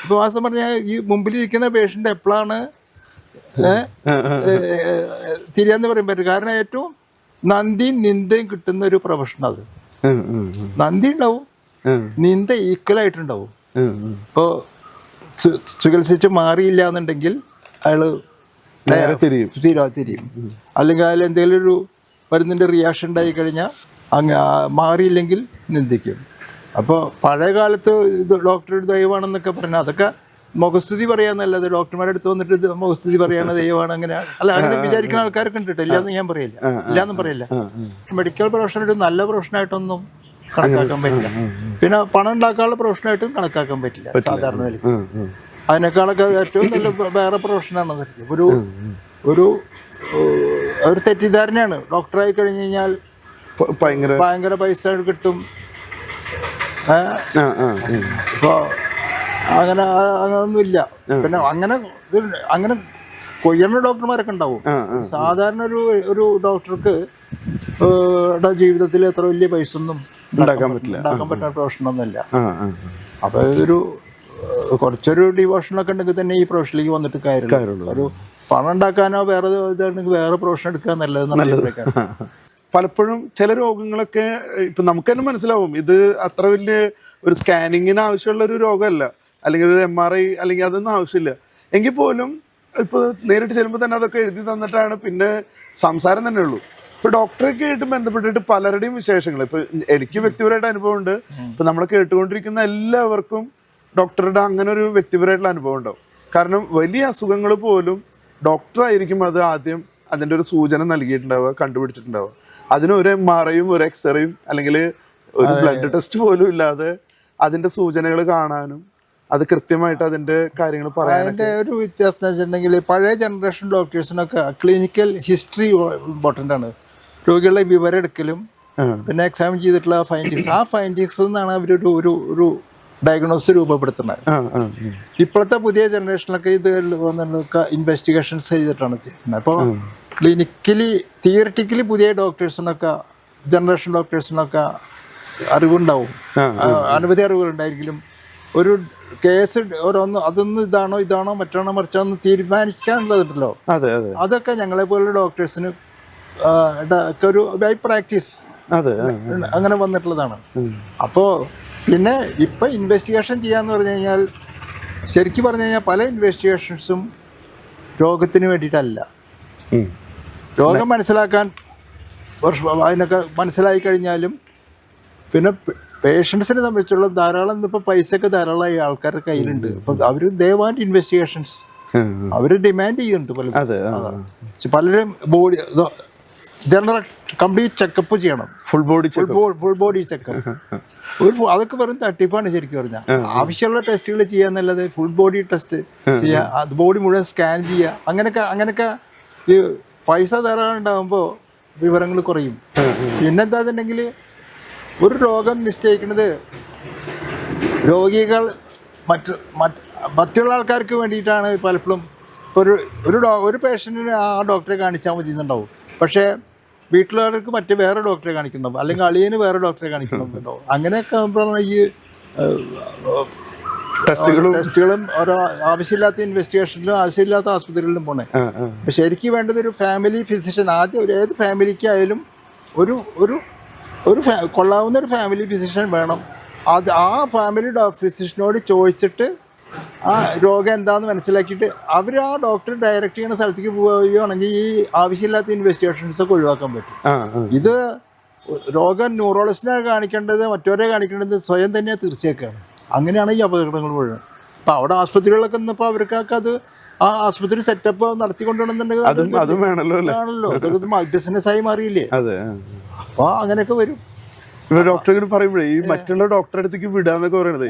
ഇപ്പൊ വാസ്തവം പറഞ്ഞാൽ ഈ മുമ്പിലിരിക്കുന്ന പേഷ്യന്റ് എപ്പോഴാണ് തിരിയാന്ന് പറയാൻ പറ്റും. കാരണം ഏറ്റവും നന്ദിയും നിന്ദയും കിട്ടുന്ന ഒരു പ്രൊഫഷൻ അത്. നന്ദി ഉണ്ടാവും, നിന്ദ ഈക്വൽ ആയിട്ടുണ്ടാവും. ഇപ്പോൾ ചികിത്സിച്ച് മാറിയില്ല എന്നുണ്ടെങ്കിൽ അയാള് തിരിയും. അല്ലെങ്കിൽ അതിൽ എന്തെങ്കിലും ഒരു മരുന്നിൻ്റെ റിയാക്ഷൻ ഉണ്ടായി കഴിഞ്ഞാൽ മാറിയില്ലെങ്കിൽ നിന്ദിക്കും. അപ്പോൾ പഴയ കാലത്ത് ഇത് ഡോക്ടറുടെ ദൈവമാണെന്നൊക്കെ പറഞ്ഞാൽ അതൊക്കെ മുഖസ്തുതി പറയാന്നല്ലാതെ ഡോക്ടർമാരുടെ അടുത്ത് വന്നിട്ട് മുഖസ്തുതി പറയാണ് ദൈവമാണ് അങ്ങനെയാണ് അല്ല അങ്ങനെ വിചാരിക്കുന്ന ആൾക്കാരൊക്കെ ഉണ്ട് കേട്ടോ. ഇല്ലാന്ന് ഞാൻ പറയില്ല, ഇല്ലാന്നും പറയില്ല. മെഡിക്കൽ പ്രൊഫഷൻ ഒരു നല്ല പ്രൊഫഷനായിട്ടൊന്നും കണക്കാക്കാൻ പറ്റില്ല. പിന്നെ പണം ഉണ്ടാക്കാനുള്ള പ്രൊഫഷനായിട്ടും കണക്കാക്കാൻ പറ്റില്ല സാധാരണ നിലയ്ക്ക്. അതിനേക്കാളൊക്കെ ഏറ്റവും നല്ല വേറെ പ്രൊഫഷനാണെന്ന് ഒരു ഒരു തെറ്റിദ്ധാരണയാണ്. ഡോക്ടറായി കഴിഞ്ഞ് കഴിഞ്ഞാൽ ഭയങ്കര പൈസ കിട്ടും. അപ്പോൾ അങ്ങനൊന്നുമില്ല. പിന്നെ അങ്ങനെ കൊയ്യുന്ന ഡോക്ടർമാരൊക്കെ ഉണ്ടാവും. സാധാരണ ഒരു ഡോക്ടർക്ക് ജീവിതത്തിൽ എത്ര വലിയ പൈസ ഒന്നും ഉണ്ടാക്കാൻ പറ്റുന്ന പ്രൊഫഷനൊന്നുമില്ല. അപ്പൊ കുറച്ചൊരു ഡിവോഷനൊക്കെ ഉണ്ടെങ്കിൽ തന്നെ ഈ പ്രൊഫഷനിലേക്ക് വന്നിട്ട് കാര്യമുള്ളൂ. ഒരു പണം ഉണ്ടാക്കാനോ വേറെ പ്രൊഫഷൻ എടുക്കാൻ നല്ലത്. പലപ്പോഴും ചില രോഗങ്ങളൊക്കെ ഇപ്പൊ നമുക്ക് തന്നെ മനസ്സിലാവും ഇത് അത്ര വലിയ ഒരു സ്കാനിങ്ങിന് ആവശ്യമുള്ള ഒരു രോഗമല്ല, അല്ലെങ്കിൽ ഒരു MRI അല്ലെങ്കിൽ അതൊന്നും ആവശ്യമില്ല. എങ്കിൽ പോലും ഇപ്പൊ നേരിട്ട് ചെല്ലുമ്പോൾ തന്നെ അതൊക്കെ എഴുതി തന്നിട്ടാണ് പിന്നെ സംസാരം തന്നെ ഉള്ളൂ. ഇപ്പൊ ഡോക്ടറൊക്കെ ആയിട്ട് ബന്ധപ്പെട്ടിട്ട് പലരുടെയും വിശേഷങ്ങൾ ഇപ്പൊ എനിക്ക് വ്യക്തിപരമായിട്ട് അനുഭവം ഉണ്ട്. ഇപ്പൊ നമ്മളെ കേട്ടുകൊണ്ടിരിക്കുന്ന എല്ലാവർക്കും ഡോക്ടറുടെ അങ്ങനെ ഒരു വ്യക്തിപരമായിട്ടുള്ള അനുഭവം ഉണ്ടാവും. കാരണം വലിയ അസുഖങ്ങൾ പോലും ഡോക്ടറായിരിക്കും അത് ആദ്യം അതിൻ്റെ ഒരു സൂചന നൽകിയിട്ടുണ്ടാവുക, കണ്ടുപിടിച്ചിട്ടുണ്ടാവുക. അതിനൊരു MRIയും ഒരു എക്സ്റേയും അല്ലെങ്കിൽ ഒരു ബ്ലഡ് ടെസ്റ്റ് പോലും ഇല്ലാതെ അതിന്റെ സൂചനകൾ കാണാനും അത് കൃത്യമായിട്ട് അതിന്റെ കാര്യങ്ങൾ പറയാനും. അതിന്റെ ഒരു വ്യത്യാസം എന്ന് വെച്ചിട്ടുണ്ടെങ്കിൽ പഴയ ജനറേഷൻ ഡോക്ടേഴ്സിനൊക്കെ ക്ലിനിക്കൽ ഹിസ്റ്ററി ഇമ്പോർട്ടൻ്റ് ആണ്. രോഗികളുടെ വിവരം എടുക്കലും പിന്നെ എക്സാമിൻ ചെയ്തിട്ടുള്ള ഫൈൻഡിങ്സ്, ആ ഫൈൻഡിങ്സ് നിന്നാണ് അവരൊരു ഒരു ഡയഗ്നോസ് രൂപപ്പെടുത്തുന്നത്. ഇപ്പോഴത്തെ പുതിയ ജനറേഷനിലൊക്കെ ഇത് വന്നൊക്കെ ഇൻവെസ്റ്റിഗേഷൻസ് ചെയ്തിട്ടാണ് ചെയ്യുന്നത്. അപ്പോൾ ക്ലിനിക്കലി തിയറിറ്റിക്കലി പുതിയ ഡോക്ടേഴ്സിനൊക്കെ ജനറേഷൻ ഡോക്ടേഴ്സിനൊക്കെ അറിവുണ്ടാവും, അനവധി അറിവുകളുണ്ടായിരിക്കും. ഒരു കേസ് അതൊന്നും ഇതാണോ മറ്റാണോ മറിച്ചാണോ തീരുമാനിക്കാനുള്ളതുണ്ടല്ലോ, അതൊക്കെ ഞങ്ങളെ പോലുള്ള ഡോക്ടേഴ്സിന് ഒരു ബൈ പ്രാക്ടീസ് അങ്ങനെ വന്നിട്ടുള്ളതാണ്. അപ്പോൾ പിന്നെ ഇപ്പം ഇൻവെസ്റ്റിഗേഷൻ ചെയ്യാന്ന് പറഞ്ഞു കഴിഞ്ഞാൽ ശരിക്കും പറഞ്ഞു കഴിഞ്ഞാൽ പല ഇൻവെസ്റ്റിഗേഷൻസും രോഗത്തിന് വേണ്ടിയിട്ടല്ല. രോഗം മനസ്സിലാക്കാൻ അതിനൊക്കെ മനസ്സിലായി കഴിഞ്ഞാലും പിന്നെ പേഷ്യൻസിനെ സംബന്ധിച്ചുള്ള ധാരാളം ഇപ്പോൾ പൈസയൊക്കെ ധാരാളമായി ആൾക്കാരുടെ കയ്യിലുണ്ട്. അപ്പം അവർ ദേ വാണ്ട് ഇൻവെസ്റ്റിഗേഷൻസ്, അവർ ഡിമാൻഡ് ചെയ്യുന്നുണ്ട്. പലരും ബോഡി ജനറൽ കംപ്ലീറ്റ് ചെക്കപ്പ് ചെയ്യണം, ഫുൾ ബോഡി ചെക്കപ്പ്. അതൊക്കെ വെറും തട്ടിപ്പാണ് ശരിക്കും പറഞ്ഞാൽ. ആവശ്യമുള്ള ടെസ്റ്റുകൾ ചെയ്യാന്നല്ലാതെ ഫുൾ ബോഡി ടെസ്റ്റ് ചെയ്യുക, അത് ബോഡി മുഴുവൻ സ്കാൻ ചെയ്യുക, അങ്ങനെയൊക്കെ ഈ പൈസ ധാരാളം ഉണ്ടാകുമ്പോൾ വിവരങ്ങൾ കുറയും. പിന്നെന്താ വെച്ചിട്ടുണ്ടെങ്കിൽ ഒരു രോഗം നിശ്ചയിക്കുന്നത് രോഗികൾ മറ്റുള്ള ആൾക്കാർക്ക് വേണ്ടിയിട്ടാണ് പലപ്പോഴും. ഇപ്പോൾ ഒരു പേഷ്യൻറ്റിന് ആ ഡോക്ടറെ കാണിച്ചാൽ മതി എന്നുണ്ടാവും, പക്ഷേ വീട്ടിലുള്ളവർക്ക് വേറെ ഡോക്ടറെ കാണിക്കുന്നുണ്ടാവും, അല്ലെങ്കിൽ അളിയന് വേറെ ഡോക്ടറെ കാണിക്കുന്നുണ്ടാവും. അങ്ങനെയൊക്കെ ആകുമ്പോഴാണ് ഈ ടെസ്റ്റുകളും ഓരോ ആവശ്യമില്ലാത്ത ഇൻവെസ്റ്റിഗേഷനിലും ആവശ്യമില്ലാത്ത ആസ്പത്രികളിലും പോണേ. അപ്പം ശരിക്കും വേണ്ടത് ഒരു ഫാമിലി ഫിസിഷ്യൻ, ആദ്യം ഏത് ഫാമിലിക്കായാലും ഒരു കൊള്ളാവുന്ന ഒരു ഫാമിലി ഫിസിഷ്യൻ വേണം. ആ ഫാമിലി ഫിസിഷ്യനോട് ചോദിച്ചിട്ട് ആ രോഗം എന്താണെന്ന് മനസ്സിലാക്കിയിട്ട് അവർ ആ ഡോക്ടർ ഡയറക്റ്റ് ചെയ്യുന്ന സ്ഥലത്തേക്ക് പോവുകയാണെങ്കിൽ ഈ ആവശ്യമില്ലാത്ത ഇൻവെസ്റ്റിഗേഷൻസ് ഒക്കെ ഒഴിവാക്കാൻ പറ്റും. ഇത് രോഗം ന്യൂറോളജിസ്റ്റിനെ കാണിക്കേണ്ടത് മറ്റവരെ കാണിക്കേണ്ടത് സ്വയം തന്നെ തീർച്ചയാക്കാണ്. അങ്ങനെയാണ് ഈ അപകടങ്ങൾ വീഴുന്നത്. അപ്പം അവിടെ ആസ്പത്രികളിലൊക്കെ നിന്നപ്പോൾ അവർക്കൊക്കെ അത് ആ ആസ്പത്രി സെറ്റപ്പ് നടത്തിക്കൊണ്ടുവന്നുണ്ടെങ്കിൽ ആണല്ലോ, അതൊക്കെ ബിസിനസ്സായി മാറിയില്ലേ. അപ്പോൾ അങ്ങനെയൊക്കെ വരും. ഡോക്ടറെ പറയുമ്പോഴേ ഈ മറ്റുള്ള ഡോക്ടറെ അടുത്തേക്ക് വിടാന്നൊക്കെ പറയണത്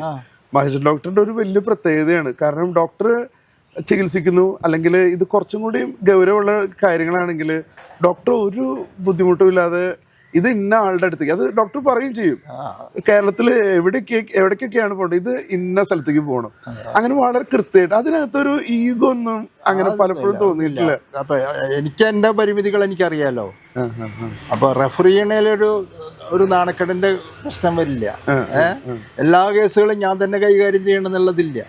മഹേശ്വരൻ ഡോക്ടറിന്റെ ഒരു വലിയ പ്രത്യേകതയാണ്. കാരണം ഡോക്ടർ ചികിത്സിക്കുന്നു, അല്ലെങ്കിൽ ഇത് കുറച്ചും കൂടി ഗൗരവമുള്ള കാര്യങ്ങളാണെങ്കിൽ ഡോക്ടർ ഒരു ബുദ്ധിമുട്ടും ഇല്ലാതെ ഇത് ഇന്ന ആളുടെ അടുത്തേക്ക് അത് ഡോക്ടർ പറയുകയും ചെയ്യും. കേരളത്തിൽ എവിടേക്കൊക്കെയാണ് പോകേണ്ടത്, ഇത് ഇന്ന സ്ഥലത്തേക്ക് പോകണം, അങ്ങനെ വളരെ കൃത്യമായിട്ട്. അതിനകത്തൊരു ഈഗോ ഒന്നും അങ്ങനെ പലപ്പോഴും തോന്നിയിട്ടില്ല. അപ്പൊ എനിക്ക് എന്റെ പരിമിതികൾ എനിക്കറിയാലോ. അപ്പൊ റെഫർ ചെയ്യണേലൊരു നാണക്കെടിന്റെ പ്രശ്നം വരില്ല. എല്ലാ കേസുകളും ഞാൻ തന്നെ കൈകാര്യം ചെയ്യണം എന്നുള്ളതില്ല.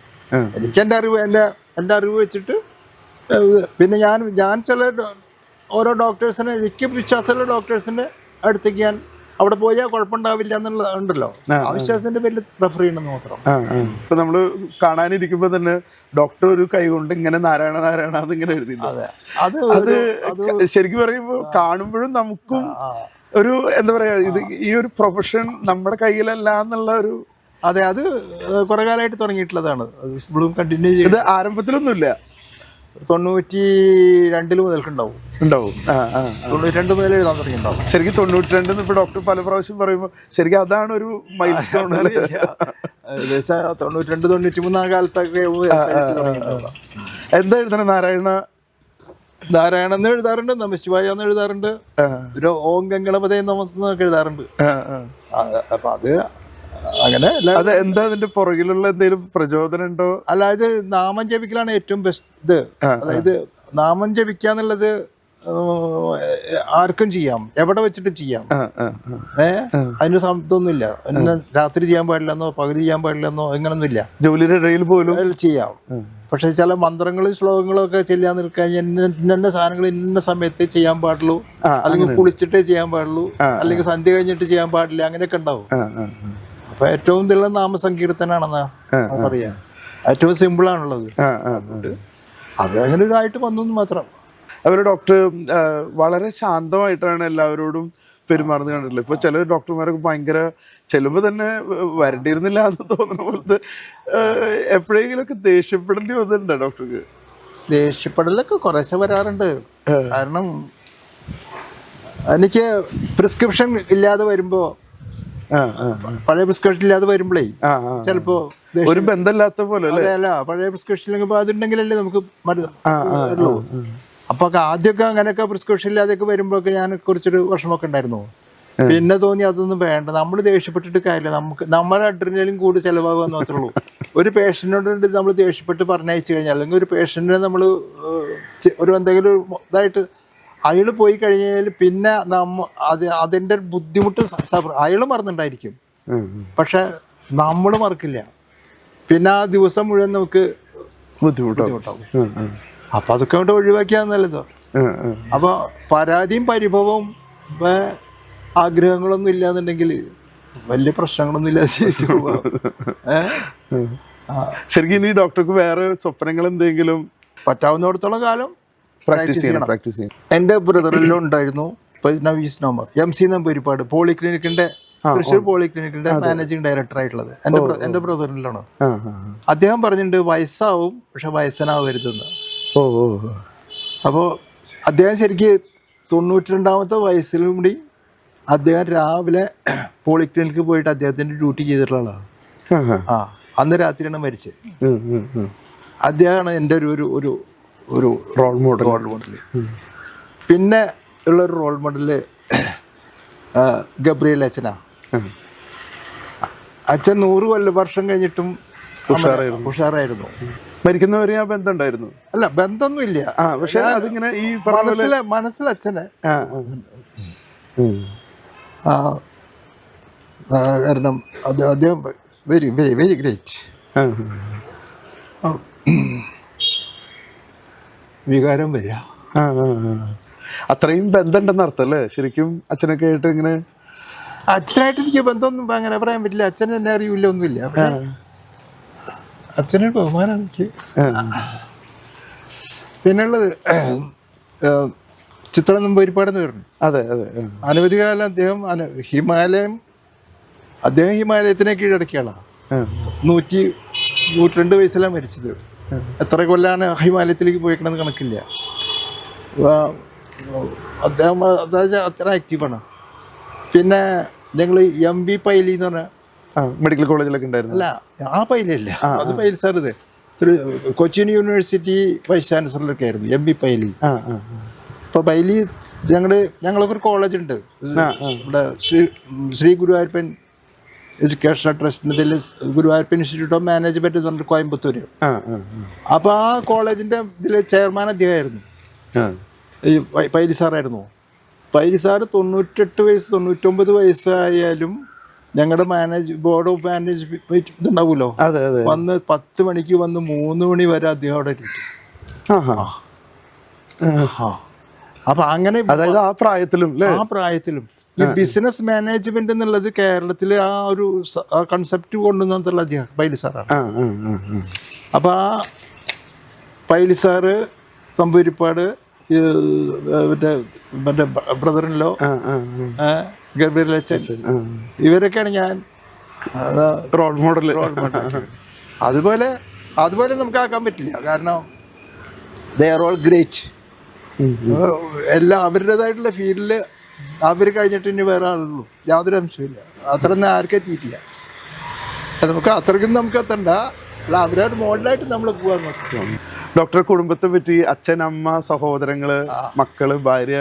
എനിക്ക് എന്റെ അറിവ് വെച്ചിട്ട് പിന്നെ ഞാൻ ചില ഓരോ ഡോക്ടേഴ്സിനെ എനിക്ക് വിശ്വാസമുള്ള ഡോക്ടേഴ്സിന്റെ അടുത്തേക്ക് ഞാൻ അവിടെ പോയാൽ കുഴപ്പമുണ്ടാവില്ല എന്നുള്ളതുണ്ടല്ലോ, ആ വിശ്വാസത്തിന്റെ പേരിൽ റെഫർ ചെയ്യണമെന്ന് മാത്രം. ഇപ്പൊ നമ്മള് കാണാനിരിക്കുമ്പോ തന്നെ ഡോക്ടർ ഒരു കൈ കൊണ്ട് ഇങ്ങനെ നാരായണ അതിങ്ങനെ എഴുതി. അത് ശരിക്കും പറയുമ്പോ കാണുമ്പോഴും നമുക്കും ഒരു എന്താ പറയാ, ഇത് ഈ ഒരു പ്രൊഫഷൻ നമ്മുടെ കയ്യിലല്ല എന്നുള്ള ഒരു. അതെ, അത് കുറെ കാലമായിട്ട് തുടങ്ങിയിട്ടുള്ളതാണ്. ഇപ്പോഴും കണ്ടിന്യൂ ചെയ്ത് ആരംഭത്തിലൊന്നുമില്ല. 92 മുതൽക്കുണ്ടാവും. 92 മുതൽ എഴുതാൻ തുടങ്ങിയിട്ടുണ്ടാവും. ശരിക്കും 92 ഇപ്പൊ ഡോക്ടർ പല പ്രാവശ്യം പറയുമ്പോൾ ശരിക്കും അതാണ് ഒരു മൈൽ സ്റ്റോൺ. 92-93 കാലത്തൊക്കെ എന്താ എഴുതണം നാരായണ നാരായണൻ എന്ന് എഴുതാറുണ്ട്, നമശിവായ എന്ന് എഴുതാറുണ്ട്, ഒരു ഓം ഗംഗണപതേ എന്നൊക്കെ എഴുതാറുണ്ട്. അപ്പൊ അത് അങ്ങനെ അത് എന്താ അതിന്റെ പുറകിലുള്ള എന്തെങ്കിലും പ്രചോദനം ഉണ്ടോ? അല്ല, ഇത് നാമം ജപിക്കലാണ് ഏറ്റവും ബെസ്റ്റ് ഇത്. അതായത് നാമം ജപിക്കാന്നുള്ളത് ആർക്കും ചെയ്യാം, എവിടെ വെച്ചിട്ടും ചെയ്യാം. അതിന് ഇതൊന്നുമില്ല, രാത്രി ചെയ്യാൻ പാടില്ലെന്നോ പകല് ചെയ്യാൻ പാടില്ലെന്നോ അങ്ങനൊന്നുമില്ല, ജോലിയുടെ ഇടയിൽ പോലും ചെയ്യാം. പക്ഷെ ചില മന്ത്രങ്ങളും ശ്ലോകങ്ങളും ഒക്കെ ചെല്ലാൻ നിൽക്കാൻ ഇന്ന സാധനങ്ങൾ ഇന്ന സമയത്തേ ചെയ്യാൻ പാടുള്ളൂ, അല്ലെങ്കിൽ കുളിച്ചിട്ടേ ചെയ്യാൻ പാടുള്ളൂ, അല്ലെങ്കിൽ സന്ധ്യ കഴിഞ്ഞിട്ട് ചെയ്യാൻ പാടില്ല, അങ്ങനെയൊക്കെ ഉണ്ടാവും. അപ്പൊ ഏറ്റവും ഇതുള്ള നാമസങ്കീർത്തനാണെന്നാ പറയാ, ഏറ്റവും സിമ്പിൾ ആണുള്ളത്. അതുകൊണ്ട് അത് അങ്ങനെ ഇതായിട്ട് വന്നു മാത്രം. അവർ ഡോക്ടർ വളരെ ശാന്തമായിട്ടാണ് എല്ലാവരോടും പെരുമാറുന്നത് കണ്ടിട്ടില്ല. ഇപ്പൊ ചില ഡോക്ടർമാരൊക്കെ ഭയങ്കര ചെല്ലുമ്പോ തന്നെ വരണ്ടിയിരുന്നില്ല എന്ന് തോന്നുന്ന പോലത്തെ, എപ്പോഴെങ്കിലും ഒക്കെ ദേഷ്യപ്പെടേണ്ടി വന്നിട്ടുണ്ടോ ഡോക്ടർക്ക്? ദേഷ്യപ്പെടലൊക്കെ കുറേശ്ശെ വരാറുണ്ട്. കാരണം എനിക്ക് പ്രിസ്ക്രിപ്ഷൻ ഇല്ലാതെ വരുമ്പോ, പഴയ പ്രിസ്ക്രിപ്ഷൻ ഇല്ലാതെ വരുമ്പോഴേ ചിലപ്പോ ഒരു ബന്ധമില്ലാത്ത പോലെ അല്ല, പഴയ പ്രിസ്ക്രിപ്ഷൻ അതുണ്ടെങ്കിലല്ലേ നമുക്ക് ഉള്ളൂ. അപ്പൊ ആദ്യമൊക്കെ അങ്ങനെയൊക്കെ പ്രിസ്ക്രിപ്ഷൻ ഇല്ലാതെയൊക്കെ വരുമ്പോഴൊക്കെ ഞാൻ കുറച്ചൊരു വിഷമമൊക്കെ ഉണ്ടായിരുന്നു. പിന്നെ തോന്നി അതൊന്നും വേണ്ട, നമ്മൾ ദേഷ്യപ്പെട്ടിട്ട് കാര്യമില്ല, നമ്മുടെ അഡ്രിനലിൻ കൂടി ചിലവാകുക മാത്രമേ ഉള്ളൂ. ഒരു പേഷ്യന്റിനോട് നമ്മൾ ദേഷ്യപ്പെട്ട് പറഞ്ഞയച്ചു കഴിഞ്ഞാൽ, അല്ലെങ്കിൽ ഒരു പേഷ്യന്റിനെ നമ്മൾ ഒരു എന്തെങ്കിലും ഇതായിട്ട് അയാൾ പോയി കഴിഞ്ഞാൽ പിന്നെ അതിൻ്റെ ബുദ്ധിമുട്ട് അയാൾ മറന്നുണ്ടായിരിക്കും, പക്ഷെ നമ്മൾ മറക്കില്ല. പിന്നെ ആ ദിവസം മുഴുവൻ നമുക്ക് ബുദ്ധിമുട്ടാവും. അപ്പൊ അതൊക്കെ കൊണ്ട് ഒഴിവാക്കിയാൽ നല്ലതോ. അപ്പൊ പരാതിയും പരിഭവവും ആഗ്രഹങ്ങളൊന്നും ഇല്ലാന്നുണ്ടെങ്കിൽ വലിയ പ്രശ്നങ്ങളൊന്നും ഇല്ലാതെ ജീവിച്ചു പോവാം. ശരിക്കും ഈ ഡോക്ടർക്ക് വേറെ സ്വപ്നങ്ങൾ എന്തെങ്കിലും? പറ്റാവുന്നിടത്തോളം കാലം പ്രാക്ടീസ് ചെയ്യണം. എൻ്റെ ബ്രദറിലും ഉണ്ടായിരുന്നു നവീസ് നോമർ, MC നമ്പൂരിപ്പാട് പോളിക്ലിനിക്കിന്റെ, തൃശ്ശൂർ പോളിക്ലിനിക്കിന്റെ മാനേജിങ് ഡയറക്ടർ ആയിട്ടുള്ളത് എൻ്റെ ബ്രദറിലാണ്. അദ്ദേഹം പറഞ്ഞിട്ടുണ്ട് വയസ്സാവും പക്ഷെ വയസ്സനാവരുതെന്ന്. അപ്പോൾ അദ്ദേഹം ശരിക്ക് 92ാമത്തെ വയസ്സിലും കൂടി അദ്ദേഹം രാവിലെ പോളിക്ലിനിക്ക് പോയിട്ട് അദ്ദേഹത്തിന്റെ ഡ്യൂട്ടി ചെയ്തിട്ടുള്ള ആളാണ്. അന്ന് രാത്രിയാണ് മരിച്ചത്. അദ്ദേഹമാണ് എൻ്റെ ഒരു റോൾ മോഡല്. പിന്നെ ഉള്ളൊരു റോൾ മോഡല് ഗബ്രിയേൽ അച്ഛനാ. അച്ഛൻ 100 വർഷം കഴിഞ്ഞിട്ടും ഉഷാറായിരുന്നു. മരിക്കുന്നവരെ ആ ബന്ധം ഉണ്ടായിരുന്നു? അല്ല, ബന്ധമൊന്നും ഇല്ല, പക്ഷെ അതിങ്ങനെ ഈ മനസ്സിൽ അച്ഛനെ കാരണം അദ്ദേഹം വെരി വെരി വെരി ഗ്രേറ്റ്. വികാരം വരിക, അത്രയും ബന്ധം ഉണ്ടെന്ന് അർത്ഥം അല്ലേ ശരിക്കും അച്ഛനൊക്കെ ആയിട്ട്? ഇങ്ങനെ അച്ഛനായിട്ട് എനിക്ക് ബന്ധമൊന്നും അങ്ങനെ പറയാൻ പറ്റില്ല. അച്ഛൻ എന്നെ അറിയില്ല, ഒന്നുമില്ല. അച്ഛനൊരു ബഹുമാനമാണ് എനിക്ക്. പിന്നുള്ളത് ചിത്രം നമ്പൂരിപ്പാടെന്ന് പറഞ്ഞു. അതെ അതെ. അനവധി കാലം അദ്ദേഹം ഹിമാലയത്തിനെ കീഴടക്കിയ ആളാണ്. 102 വയസ്സിലാണ് മരിച്ചത്. എത്ര കൊല്ലാണ് ഹിമാലയത്തിലേക്ക് പോയേക്കണമെന്ന് കണക്കില്ല. അദ്ദേഹം അത്ര ആക്റ്റീവാണ്. പിന്നെ ഞങ്ങൾ MB പൈലി എന്ന് പറഞ്ഞ മെഡിക്കൽ കോളേജിലൊക്കെ ഉണ്ടായിരുന്നു. അല്ല, ആ പൈലില്ല, അത് പൈൽ സാർ. ഇത് കൊച്ചിൻ യൂണിവേഴ്സിറ്റി വൈസ് ചാൻസലറൊക്കെ ആയിരുന്നു MB പൈലി. അപ്പോൾ പൈലി ഞങ്ങൾക്ക് ഒരു കോളേജ് ഉണ്ട് ഇവിടെ, ശ്രീ ഗുരുവായൂരപ്പൻ എഡ്യൂക്കേഷണൽ ട്രസ്റ്റിൻ്റെ ഗുരുവായൂരപ്പൻ ഇൻസ്റ്റിറ്റ്യൂട്ട് ഓഫ് മാനേജ്മെന്റ് എന്ന് പറഞ്ഞിട്ട് കോയമ്പത്തൂർ. അപ്പോൾ ആ കോളേജിന്റെ ഇതിൽ ചെയർമാൻ അദ്ദേഹമായിരുന്നു, ഈ പൈലി സാറായിരുന്നു. പൈലി സാറ് 98 വയസ്സ് 99 വയസ്സായാലും ഞങ്ങളുടെ ബോർഡ് ഓഫ് മാനേജ്മെന്റ് ഇതുണ്ടാവുമല്ലോ, വന്ന് 10 മണിക്ക് വന്ന് 3 മണി വരെ അദ്ദേഹം അവിടെ ഇരിക്കും. അപ്പൊ അങ്ങനെ ആ പ്രായത്തിലും ഈ ബിസിനസ് മാനേജ്മെന്റ് എന്നുള്ളത് കേരളത്തിലെ ആ ഒരു കൺസെപ്റ്റ് കൊണ്ടുവന്നുള്ള അദ്ദേഹം പൈലി സാറാണ്. അപ്പൊ ആ പൈലി സാറ് നമ്പൂരിപ്പാട് മറ്റേ ബ്രദറിനല്ലോ ഗബ്രിയേൽ അച്ഛൻ, ഇവരൊക്കെയാണ് ഞാൻ റോൾ മോഡൽ. അതുപോലെ നമുക്ക് ആക്കാൻ പറ്റില്ല, കാരണം ദേ ആർ ഓൾ ഗ്രേറ്റ്. എല്ലാം അവരുടേതായിട്ടുള്ള ഫീൽഡിൽ അവർ കഴിഞ്ഞിട്ട് ഇനി വേറെ ആളുള്ളൂ, യാതൊരു അംശമില്ല. അത്രയൊന്നും ആർക്കും എത്തിയിട്ടില്ല. നമുക്ക് അത്രയ്ക്കും നമുക്ക് എത്തണ്ട, അല്ല അവരൊരു മോഡലായിട്ട് നമ്മൾ പോകാൻ നോക്കും. ഡോക്ടറെ കുടുംബത്തെ പറ്റി അച്ഛൻ, അമ്മ, സഹോദരങ്ങള്, മക്കള്, ഭാര്യ?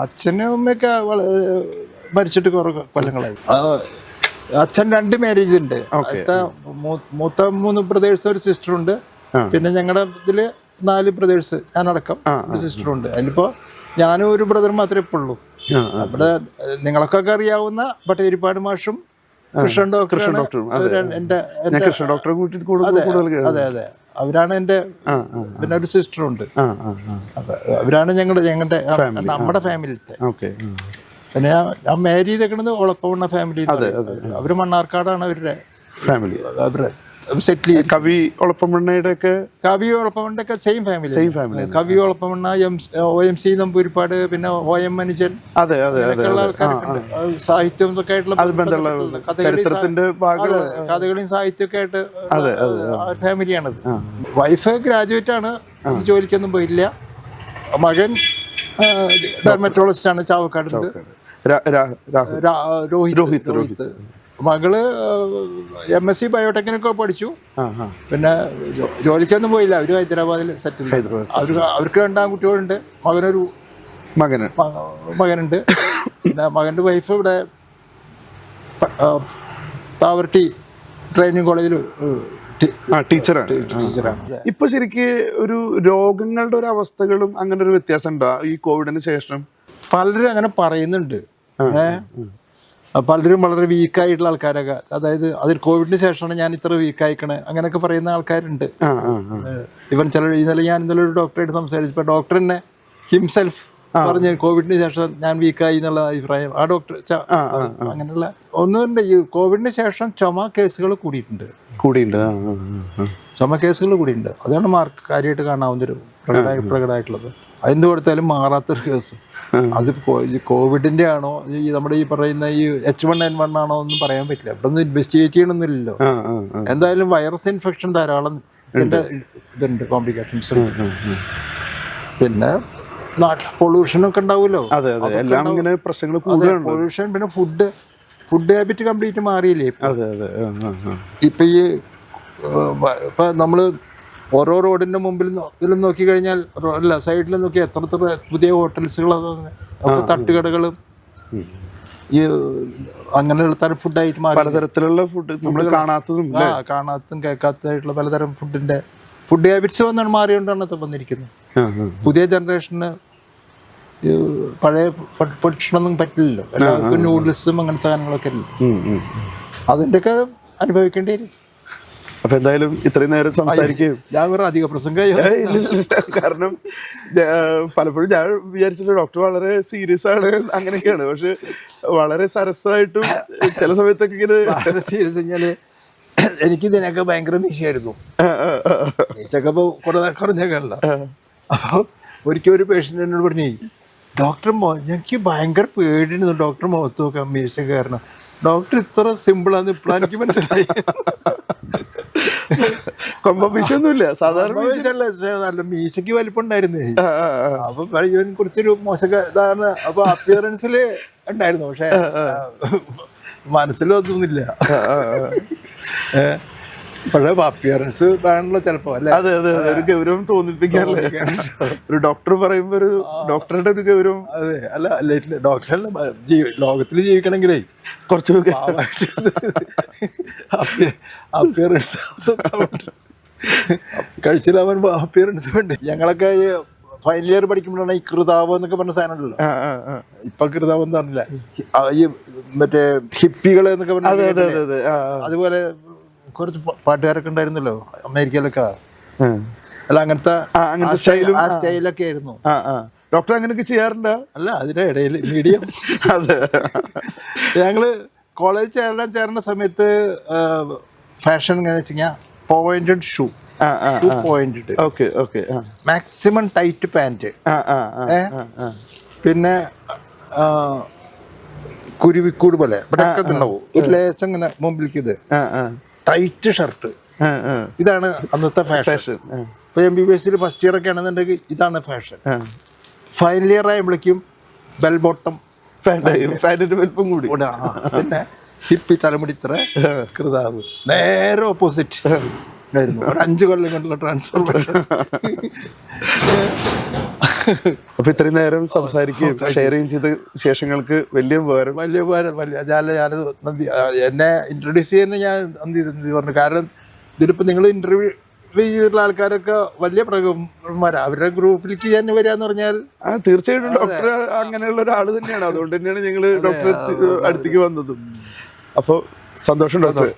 അച്ഛനും അമ്മയൊക്കെ മരിച്ചിട്ട് കുറെ കൊല്ലങ്ങളായി. അച്ഛൻ 2 മാരേജ് ഉണ്ട്. മൂത്ത 3 ബ്രദേഴ്സ്, ഒരു സിസ്റ്ററുണ്ട്. പിന്നെ ഞങ്ങളുടെ ഇതില് 4 ബ്രദേഴ്സ്, ഞാനടക്കം ഒരു സിസ്റ്ററുണ്ട്. അതിലിപ്പോ ഞാനും ഒരു ബ്രദർ മാത്രമേ ഇപ്പൊ ഉള്ളൂ. അവിടെ നിങ്ങൾക്കൊക്കെ അറിയാവുന്ന ഭട്ടതിരിപ്പാട് മാഷും കൃഷ്ണൻ ഡോക്ടറാണ് അതെ അതെ, അവരാണ് എൻ്റെ. പിന്നെ ഒരു സിസ്റ്ററുണ്ട്. അവരാണ് ഞങ്ങളുടെ നമ്മുടെ ഫാമിലിത്തെ. പിന്നെ ഞാൻ മാരി ചെയ്തേക്കണത് ഒളപ്പമണ്ണ ഫാമിലി. അവര് മണ്ണാർക്കാടാണ് അവരുടെ ഫാമിലി. അവരുടെ സെറ്റിൽ കവി ഒളപ്പമണ്ണയുടെ ഒക്കെ സെയിം ഫാമിലി. കവി ഒളപ്പമണ്ണ, OMC നമ്പൂരിപ്പാട്, പിന്നെ OM മനുജൻ, ആൾക്കാരൊക്കെ സാഹിത്യം ഒക്കെ ആയിട്ടുള്ള കഥകളിയും സാഹിത്യമൊക്കെ ആയിട്ട് ഫാമിലിയാണത്. വൈഫ് ഗ്രാജുവേറ്റ് ആണ്, ജോലിക്കൊന്നും പോയില്ല. മകൻ ഡെർമറ്റോളജിസ്റ്റ് ആണ്, ചാവക്കാടുണ്ട്. രോഹിത്. മകള് MSc ബയോടെക്നിക്കൊക്കെ പഠിച്ചു. പിന്നെ ജോലിക്കൊന്നും പോയില്ല. അവര് ഹൈദരാബാദിൽ സെറ്റിൽ. അവർക്ക് 2 ആൺകുട്ടികളുണ്ട്. മകനുണ്ട്. പിന്നെ മകൻ്റെ വൈഫ് ഇവിടെ പാവർട്ടി ട്രെയിനിങ് കോളേജിൽ ടീച്ചറാണ്. ഇപ്പൊ ശരിക്ക് ഒരു രോഗങ്ങളുടെ ഒരു അവസ്ഥകളും അങ്ങനെ ഒരു വ്യത്യാസം ഉണ്ടോ ഈ കോവിഡിന് ശേഷം? പലരും അങ്ങനെ പറയുന്നുണ്ട്. പലരും വളരെ വീക്കായിട്ടുള്ള ആൾക്കാരൊക്കെ, അതായത് അതിൽ കോവിഡിന് ശേഷമാണ് ഞാൻ ഇത്ര വീക്കായിക്കണേ അങ്ങനെയൊക്കെ പറയുന്ന ആൾക്കാരുണ്ട്. ഞാൻ ഇന്നലെ ഒരു ഡോക്ടറായിട്ട് സംസാരിച്ചപ്പോൾ ഡോക്ടർ തന്നെ ഹിംസെൽഫ് പറഞ്ഞ് കോവിഡിന് ശേഷം ഞാൻ വീക്കായി എന്നുള്ള അഭിപ്രായം. ആ ഡോക്ടർ അങ്ങനെയുള്ള ഒന്നുണ്ട്. ഈ കോവിഡിന് ശേഷം ചുമ കേസുകൾ കൂടിയിട്ടുണ്ട്. ചുമ കേസുകൾ കൂടിയിട്ടുണ്ട്. അതാണ് കാര്യമായിട്ട് കാണാവുന്നൊരു പ്രകടമായിട്ടുള്ളത്. അതെന്ത് കൊടുത്താലും മാറാത്തൊരു കേസ്. അത് കോവിഡിന്റെ ആണോ നമ്മുടെ ഈ പറയുന്ന ഈ H1N1 ആണോ ഒന്നും പറയാൻ പറ്റില്ല. ഇവിടെ ഒന്നും ഇൻവെസ്റ്റിഗേറ്റ് ചെയ്യണമെന്നില്ലല്ലോ. എന്തായാലും വൈറസ് ഇൻഫെക്ഷൻ ധാരാളം ഇതുണ്ട്, കോംപ്ലിക്കേഷൻസ്. പിന്നെ നാട്ടിൽ പൊള്യൂഷനൊക്കെ ഉണ്ടാവുമല്ലോ. പൊള്യൂഷൻ, പിന്നെ ഫുഡ് ഹാബിറ്റ് കംപ്ലീറ്റ് മാറിയില്ലേ ഇപ്പൊ. ഇപ്പൊ നമ്മള് ഓരോ റോഡിന്റെ മുമ്പിൽ ഇതിലും നോക്കി കഴിഞ്ഞാൽ, അല്ല സൈഡിൽ നോക്കി എത്ര പുതിയ ഹോട്ടൽസുകൾ, ഒക്കെ തട്ടുകടകളും ഈ അങ്ങനെയുള്ള തരം ഫുഡായിട്ട് മാറി. പലതരത്തിലുള്ള ഫുഡ് നമ്മൾ കാണാത്തതും കേൾക്കാത്തതായിട്ടുള്ള പലതരം ഫുഡ് ഹാബിറ്റ്സ് വന്നാണ് മാറിയോണ്ടാണ് വന്നിരിക്കുന്നത്. പുതിയ ജനറേഷന് പഴയ ഭക്ഷണമൊന്നും പറ്റില്ലല്ലോ. എല്ലാവർക്കും നൂഡിൽസും അങ്ങനത്തെ സാധനങ്ങളൊക്കെ അല്ലേ. അതിൻ്റെയൊക്കെ അനുഭവിക്കേണ്ടി വരും. അപ്പൊ എന്തായാലും ഇത്രയും നേരം സംസാരിക്കുകയും ഞാൻ അധിക പ്രസംഗം, കാരണം പലപ്പോഴും ഞാൻ വിചാരിച്ചിട്ട് ഡോക്ടർ വളരെ സീരിയസ് ആണ് അങ്ങനെയൊക്കെയാണ്. പക്ഷെ വളരെ സരസമായിട്ടും ചില സമയത്തൊക്കെ ഇങ്ങനെ വളരെ സീരിയസ് കഴിഞ്ഞാല് എനിക്ക് ഇതിനൊക്കെ ഭയങ്കര മീശയായിരുന്നു. മീശൊക്കെ ഇപ്പൊ കുറഞ്ഞേക്കാണല്ലോ. അപ്പൊ ഒരിക്കൽ ഒരു പേഷ്യന്റ് എന്നോട് പറഞ്ഞേ, ഡോക്ടർ എനിക്ക് ഭയങ്കര പേടിയായിരുന്നു ഡോക്ടർ മുഖത്ത് നോക്കാൻ മീശ കാരണം. ഡോക്ടർ ഇത്ര സിമ്പിളാന്ന് ഇപ്പോഴാണ് എനിക്ക് മനസ്സിലായി. കൊമ്പീശൊന്നുമില്ല, സാധാരണ നല്ല മീശയ്ക്ക് വലിപ്പുണ്ടായിരുന്നേ. അപ്പൊ ഇവൻ കുറച്ചൊരു ഇതാണ്. അപ്പൊ അപ്പിയറൻസില് ഉണ്ടായിരുന്നു, പക്ഷെ മനസ്സിലൊന്നുമില്ല. പക്ഷെ അപ്പിയറൻസ് വേണല്ലോ ചിലപ്പോ, അല്ലെ? അതെ അതെ, ഒരു ഗൗരവം തോന്നിപ്പിക്കാറില്ലേ ഒരു ഡോക്ടർ പറയുമ്പോ, ഒരു ഡോക്ടറുടെ ഒരു ഗൗരവം. അതെ, അല്ല ഡോക്ടറല്ല, ലോകത്തിൽ ജീവിക്കണമെങ്കിലേ കുറച്ച് അപ്പിയറൻസ് കഴിച്ചില്ലാവാൻ അപ്പിയറൻസ് വേണ്ട. ഞങ്ങളൊക്കെ ഫൈനൽ ഇയർ പഠിക്കുമ്പോഴാണ് ഈ കൃതാവ് എന്നൊക്കെ പറഞ്ഞ സാധനം ഉണ്ടല്ലോ. ഇപ്പൊ കൃതാവ് എന്ന് പറഞ്ഞില്ല, ഈ മറ്റേ ഹിപ്പികള് എന്നൊക്കെ പറഞ്ഞ അതുപോലെ കുറച്ച് പാട്ടുകാരൊക്കെ ഉണ്ടായിരുന്നല്ലോ അമേരിക്കയിലൊക്കെ. അല്ല, അങ്ങനത്തെ ആ സ്റ്റൈലൊക്കെ ആയിരുന്നു. ഡോക്ടർ അങ്ങനെയൊക്കെ ചെയ്യാറുണ്ടോ? അല്ല, അതിന്റെ ഇടയിൽ മീഡിയം. അതെ, ഞങ്ങള് കോളേജ് ചേർന്ന സമയത്ത് ഫാഷൻ എങ്ങനെ വെച്ച് കഴിഞ്ഞാൽ pointed shoe pointed, maximum tight pant, പിന്നെ കുരുവിക്കൂട് പോലെ ഇവിടെ ഒക്കെ ഉണ്ടാവും, ഒരു ലേശം ഇങ്ങനെ മുമ്പിലേക്ക് ഇത് ടൈറ്റ് ഷർട്ട്. ഇതാണ് അന്നത്തെ ഫാഷൻ. ഇപ്പൊ MBBS ഫസ്റ്റ് ഇയർ ഒക്കെ ആണെന്നുണ്ടെങ്കിൽ ഇതാണ് ഫാഷൻ. ഫൈനൽ ഇയർ ആയപ്പോഴേക്കും ബെൽ ബോട്ടം പിന്നെ ഹിപ്പി തലമുടി ഇത്ര കൃതാവ്, നേരെ ഓപ്പോസിറ്റ്. ആയിരുന്നു. ഒരു 5 കൊല്ലം കൊണ്ടുള്ള ട്രാൻസ്ഫോർമേഷൻ. അപ്പൊ ഇത്രയും നേരം സംസാരിക്കുകയും ഷെയറിങ് ചെയ്ത വിശേഷങ്ങൾക്ക് വലിയ ഉപകാരം. വലിയ ഉപകാരം. ഞാനത് നന്ദി. എന്നെ ഇൻട്രൊഡ്യൂസ് ചെയ്യാൻ ഞാൻ നന്ദി പറഞ്ഞു. കാരണം ഇതിലിപ്പോൾ നിങ്ങൾ ഇന്റർവ്യൂ ചെയ്തിട്ടുള്ള ആൾക്കാരൊക്കെ വലിയ പ്രഗത്ഭന്മാരാണ്. അവരുടെ ഗ്രൂപ്പിലേക്ക് ഞാൻ വരാന്ന് പറഞ്ഞാൽ തീർച്ചയായിട്ടും ഡോക്ടർ അങ്ങനെയുള്ള ഒരാൾ തന്നെയാണ്. അതുകൊണ്ട് തന്നെയാണ് ഞങ്ങൾ ഡോക്ടറെ അടുത്തേക്ക് വന്നതും. അപ്പോൾ സന്തോഷം ഡോക്ടർ.